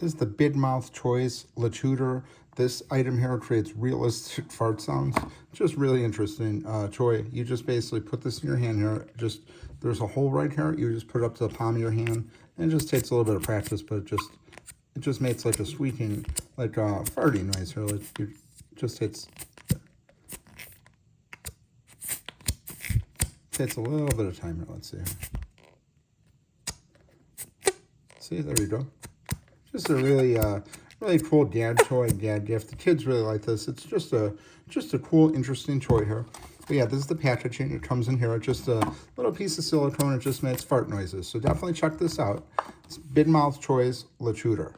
This is the Big Mouth Toys Tooter. This item here creates realistic fart sounds. Just really interesting toy. You just basically put this in your hand here. Just there's a hole right here. You just put it up to the palm of your hand, and it just takes a little bit of practice, but it just makes like a squeaking, like a farting noise here. Like it just takes a little bit of time here. Let's see. See, there we go. Just a really really cool dad toy, dad gift. The kids really like this. It's just a cool, interesting toy here. But yeah, this is the packaging. It comes in here. It's just a little piece of silicone. It just makes fart noises. So definitely check this out. It's Big Mouth Toys Tooter.